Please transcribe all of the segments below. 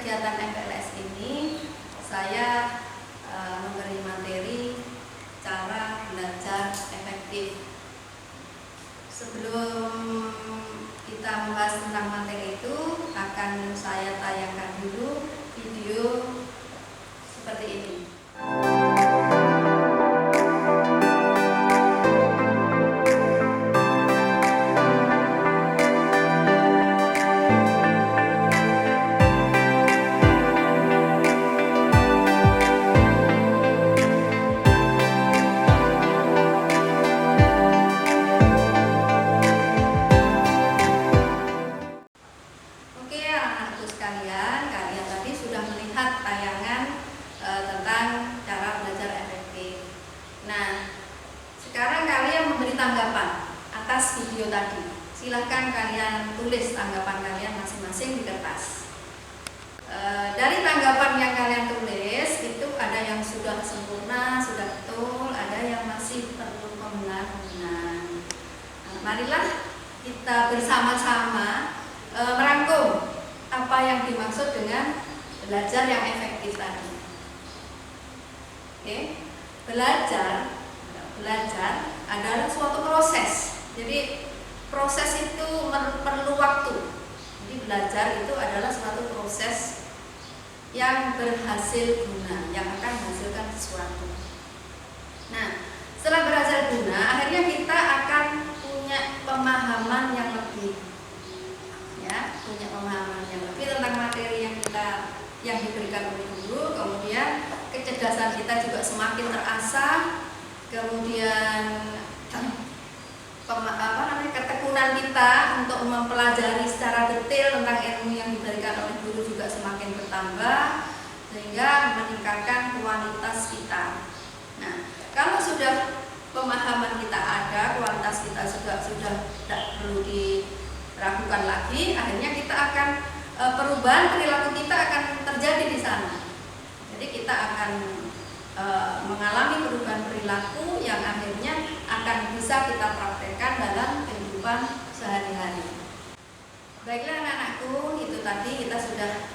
kegiatan MPLS ini saya memberi materi cara belajar efektif. Sebelum kita membahas tentang materi itu, akan saya tayangkan dulu video seperti ini. Kalian tadi sudah melihat tayangan tentang cara belajar efektif. Nah, sekarang kalian memberi tanggapan atas video tadi. Silahkan kalian tulis tanggapan kalian masing-masing di kertas. Dari tanggapan yang kalian tulis itu ada yang sudah sempurna, sudah betul, ada yang masih perlu pembenahan. Marilah kita bersama-sama merangkum apa yang dimaksud dengan belajar yang efektif tadi. Oke, belajar adalah suatu proses. Jadi proses itu perlu waktu. Jadi belajar itu adalah suatu proses yang berhasil guna, yang akan menghasilkan sesuatu. Nah, setelah berhasil guna, akhirnya kita akan punya pemahaman yang lebih. Punya pemahaman yang lebih tentang materi yang diberikan oleh guru, kemudian kecerdasan kita juga semakin terasah, kemudian ketekunan kita untuk mempelajari secara detail tentang ilmu yang diberikan oleh guru juga semakin bertambah, sehingga meningkatkan kualitas kita. Nah, kalau sudah pemahaman kita ada, kualitas kita sudah tidak perlu diragukan lagi, akhirnya kita akan perubahan perilaku kita akan terjadi di sana. Jadi kita akan mengalami perubahan perilaku yang akhirnya akan bisa kita praktekkan dalam kehidupan sehari-hari. Baiklah anak-anakku, itu tadi kita sudah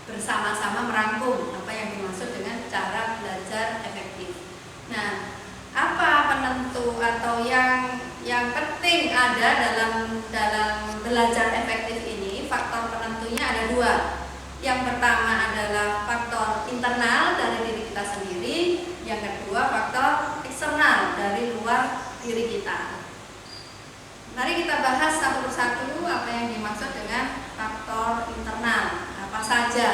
bersama-sama merangkum apa yang dimaksud dengan cara belajar efektif. Nah, apa penentu atau yang penting ada dalam belajar efektif ini? Faktor penentunya ada dua. Yang pertama adalah faktor internal dari diri kita sendiri, yang kedua faktor eksternal dari luar diri kita. Mari kita bahas satu persatu apa yang dimaksud dengan faktor internal, apa saja.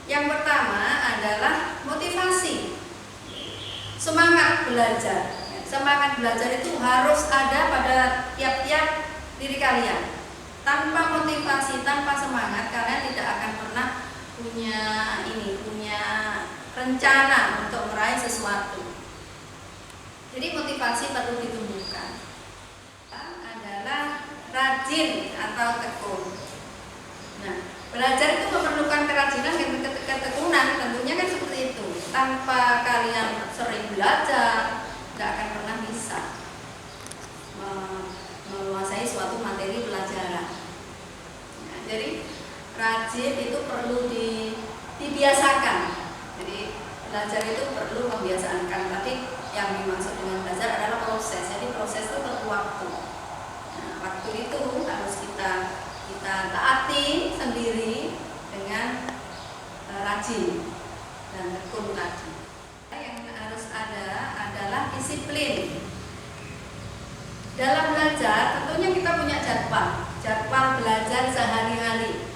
Yang pertama adalah motivasi. Semangat belajar. Semangat belajar itu harus ada pada tiap-tiap diri kalian. Tanpa motivasi, tanpa semangat, kalian tidak akan pernah punya rencana untuk meraih sesuatu. Jadi motivasi perlu ditumbuhkan. Adalah rajin atau tekun. Nah, belajar itu memerlukan kerajinan dan ketekunan, tentunya kan seperti itu. Tanpa kalian sering belajar, tidak akan pernah bisa menguasai suatu materi pelajaran. Nah, jadi rajin itu perlu dibiasakan. Jadi belajar itu perlu membiasakan. Tadi yang dimaksud dengan belajar adalah proses. Jadi proses itu perlu waktu. Nah, waktu itu harus kita taati sendiri dengan rajin dan tekun tadi. Yang harus ada adalah disiplin. Dalam belajar tentunya kita punya jadwal belajar sehari-hari.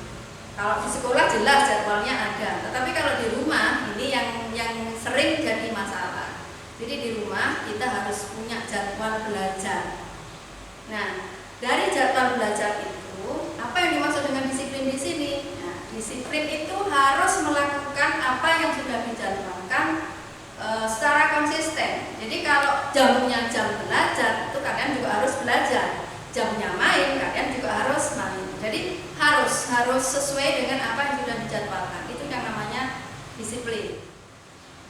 Kalau di sekolah jelas jadwalnya ada, tetapi kalau di rumah ini yang sering jadi masalah. Jadi di rumah kita harus punya jadwal belajar. Nah, dari jadwal belajar itu, apa yang dimaksud dengan disiplin di sini? Nah, disiplin itu harus melakukan apa yang sudah dijadwalkan secara konsisten. Jadi kalau jamnya jam belajar, itu kalian juga harus belajar. Jamnya main, kalian juga harus main. Jadi harus sesuai dengan apa yang sudah dijadwalkan. Itu yang namanya disiplin.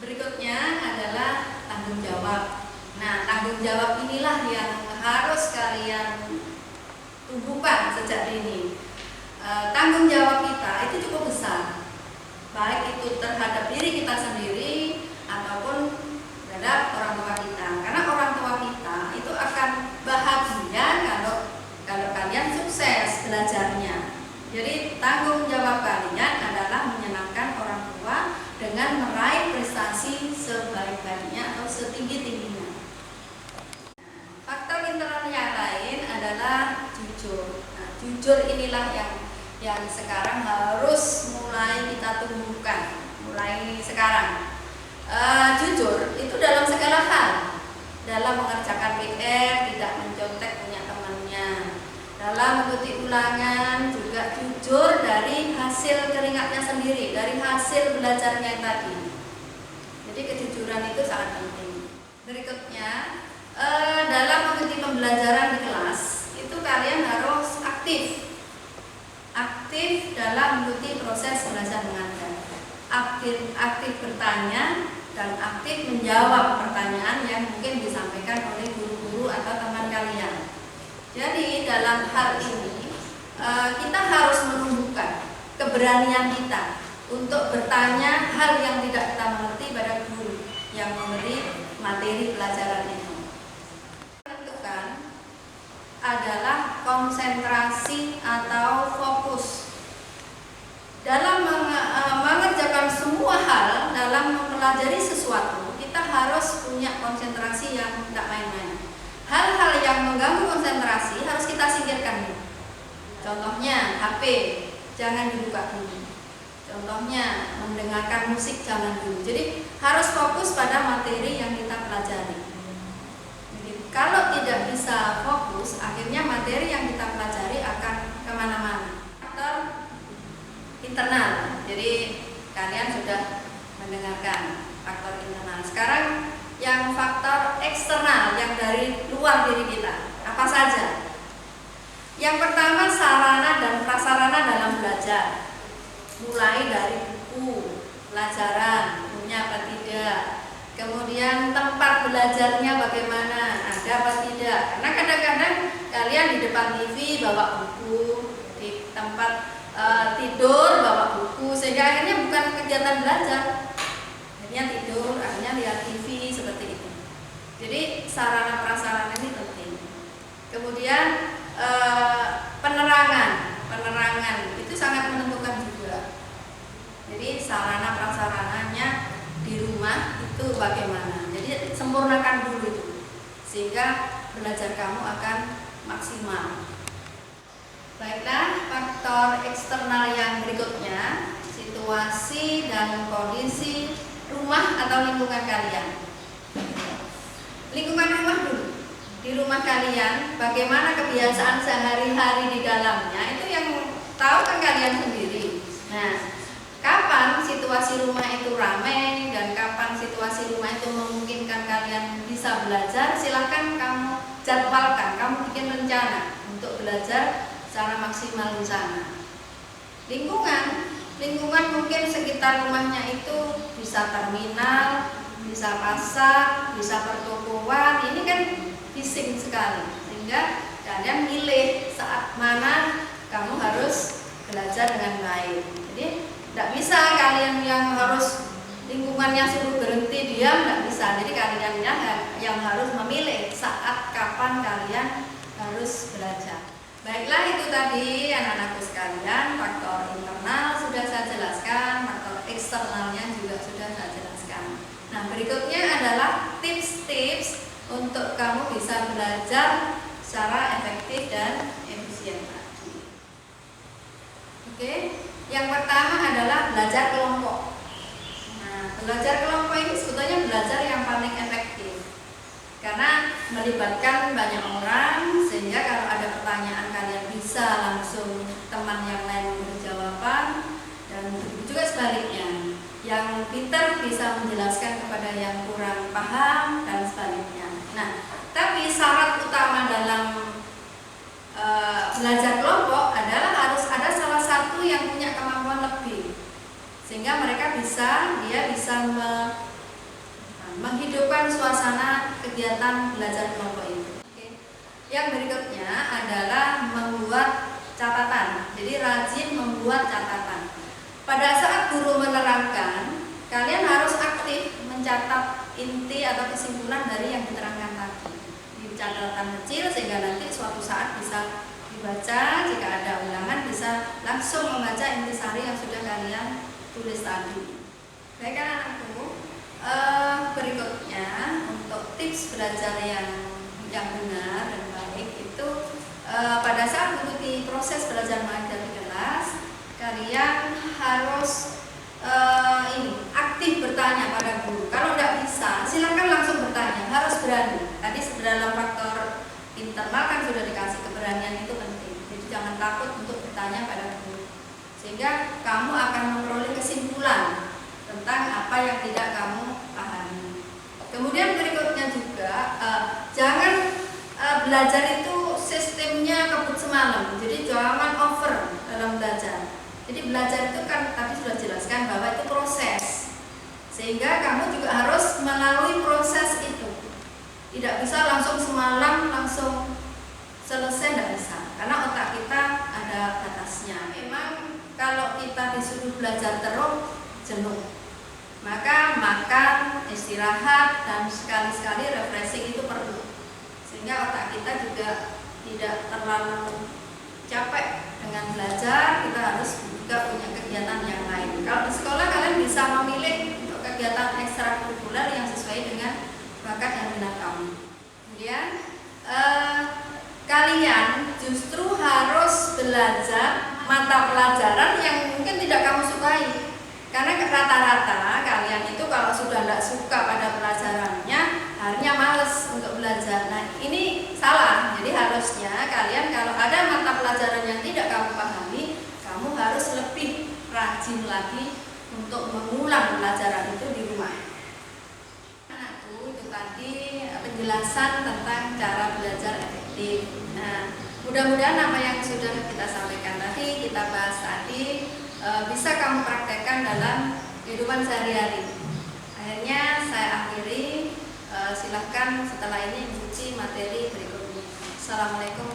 Berikutnya adalah tanggung jawab. Nah, tanggung jawab inilah yang harus kalian tumbuhkan sejak dini. tanggung jawab kita itu cukup besar, baik itu terhadap diri kita sendiri ataupun terhadap orang tua kita. Karena orang tua kita itu akan bahagia kalau kalian sukses belajarnya. Jadi tanggung jawab kalian adalah menyenangkan orang tua dengan meraih prestasi sebaik-baiknya atau setinggi-tingginya. Faktor internal yang lain adalah jujur. Nah, jujur inilah yang sekarang harus mulai kita tumbuhkan, mulai sekarang. Jujur itu dalam segala hal, dalam mengerjakan PR tidak mencontek punya temannya, dalam mengikuti ulangan juga jujur dari hasil keringatnya sendiri, dari hasil belajarnya tadi. Jadi kejujuran itu sangat penting. Berikutnya, dalam mengikuti pembelajaran di kelas itu kalian harus aktif dalam mengikuti proses belajar mengajar, aktif bertanya dan aktif menjawab pertanyaan yang mungkin disampaikan oleh guru-guru atau teman kalian. Jadi dalam hal ini kita harus menumbuhkan keberanian kita untuk bertanya hal yang tidak kita mengerti pada guru yang memberi materi pelajaran itu. Adalah konsentrasi atau fokus dalam mengerjakan semua hal. Dalam mempelajari sesuatu kita harus punya konsentrasi yang tidak main-main. Hal-hal yang mengganggu konsentrasi harus kita singkirkan. Contohnya HP jangan dibuka dulu, contohnya mendengarkan musik jangan dulu. Jadi harus fokus pada materi yang kita pelajari. Kalau tidak bisa fokus, akhirnya materi yang kita pelajari akan kemana-mana. Faktor internal. Jadi kalian sudah mendengarkan faktor internal. Sekarang yang faktor eksternal yang dari luar diri kita. Apa saja? Yang pertama, sarana dan prasarana dalam belajar. Mulai dari buku, pelajaran, punya apa tidak. Kemudian tempat belajarnya bagaimana, ada apa tidak. Karena kadang-kadang kalian di depan TV bawa buku, di tempat tidur bawa buku, sehingga akhirnya bukan kegiatan belajar, akhirnya tidur, akhirnya lihat TV seperti itu. Jadi sarana prasarana ini penting. Kemudian penerangan itu sangat menentukan juga. Jadi sarana prasarananya di rumah itu bagaimana. Jadi sempurnakan dulu itu sehingga belajar kamu akan maksimal. Baiklah, faktor eksternal yang berikutnya, situasi dan kondisi rumah atau lingkungan kalian. Lingkungan rumah dulu. Di rumah kalian bagaimana kebiasaan sehari-hari di dalamnya, itu yang tahu kan kalian sendiri. Nah, kapan situasi rumah itu ramai dan kapan situasi rumah itu memungkinkan kalian bisa belajar, silahkan kamu jadwalkan, kamu bikin rencana untuk belajar secara maksimal di sana. Lingkungan mungkin sekitar rumahnya itu bisa terminal, bisa pasar, bisa pertokoan. Ini kan bising sekali, sehingga kalian milih saat mana kamu harus belajar dengan baik. Jadi tidak bisa kalian yang harus lingkungannya suruh berhenti diam, tidak bisa. Jadi kalian yang harus memilih saat kapan kalian harus belajar. Baiklah, itu tadi anak-anakku sekalian, faktor internal sudah saya jelaskan, faktor eksternalnya juga sudah saya jelaskan. Nah, berikutnya adalah tips-tips untuk kamu bisa belajar secara efektif dan efisien tadi. Oke. Yang pertama adalah belajar kelompok. Nah, belajar kelompok ini sebetulnya belajar yang paling efektif karena melibatkan banyak orang, sehingga kalau ada pertanyaan kalian bisa langsung teman yang lain memberi jawaban, dan juga sebaliknya, yang pintar bisa menjelaskan kepada yang kurang paham dan sebaliknya. Nah, tapi syarat utama dalam belajar kelompok adalah harus ada salah satu yang punya kemampuan lebih, sehingga mereka bisa menghidupkan suasana kegiatan belajar kelompok itu. Oke. Yang berikutnya adalah membuat catatan. Jadi rajin membuat catatan. Pada saat guru menerangkan, kalian harus aktif mencatat inti atau kesimpulan dari yang diterangkan tadi di catatan kecil, sehingga nanti suatu saat bisa dibaca. Jika ada ulangan bisa langsung membaca intisari yang sudah kalian tulis tadi. Baik anak-anakku, berikutnya untuk tips belajar yang benar dan baik itu pada saat mengikuti proses belajar mengajar di kelas, kalian harus aktif bertanya pada guru. Kalau tidak bisa, silakan langsung bertanya, harus berani. Tadi dalam faktor internal kan sudah dikasih keberanian itu penting. Jadi jangan takut untuk bertanya pada guru, sehingga kamu akan memperoleh kesimpulan tentang apa yang tidak kamu pahami. Kemudian berikutnya juga jangan belajar itu sistemnya kebut semalam. Jadi jangan over dalam belajar. Jadi belajar itu kan tadi sudah jelaskan bahwa itu proses, sehingga kamu juga harus melalui proses itu. Tidak bisa langsung semalam langsung selesai, tidak bisa, karena otak kita ada batasnya. Memang kalau kita disuruh belajar terus jenuh, maka makan, istirahat, dan sekali-sekali refreshing itu perlu, sehingga otak kita juga tidak terlalu capek dengan belajar. Kita harus juga punya kegiatan yang lain. Kalau di sekolah kalian bisa memilih untuk kegiatan ekstrakurikuler yang sesuai dengan bakat dan minat kamu. Kemudian kalian justru harus belajar mata pelajaran yang mungkin tidak kamu sukai, karena rata-rata kalian itu kalau sudah tidak suka pada pelajarannya, akhirnya males untuk belajar. Nah, ini salah. Jadi harusnya kalian kalau ada mata pelajaran yang tidak kamu pahami, kamu harus lebih rajin lagi untuk mengulang pelajaran itu di rumah. Anakku, itu tadi penjelasan tentang cara belajar efektif. Nah, mudah-mudahan apa yang sudah kita sampaikan tadi, kita bahas tadi, bisa kamu praktekkan dalam kehidupan sehari-hari. Akhirnya saya akhiri, silahkan setelah ini ikuti materi berikutnya. Assalamualaikum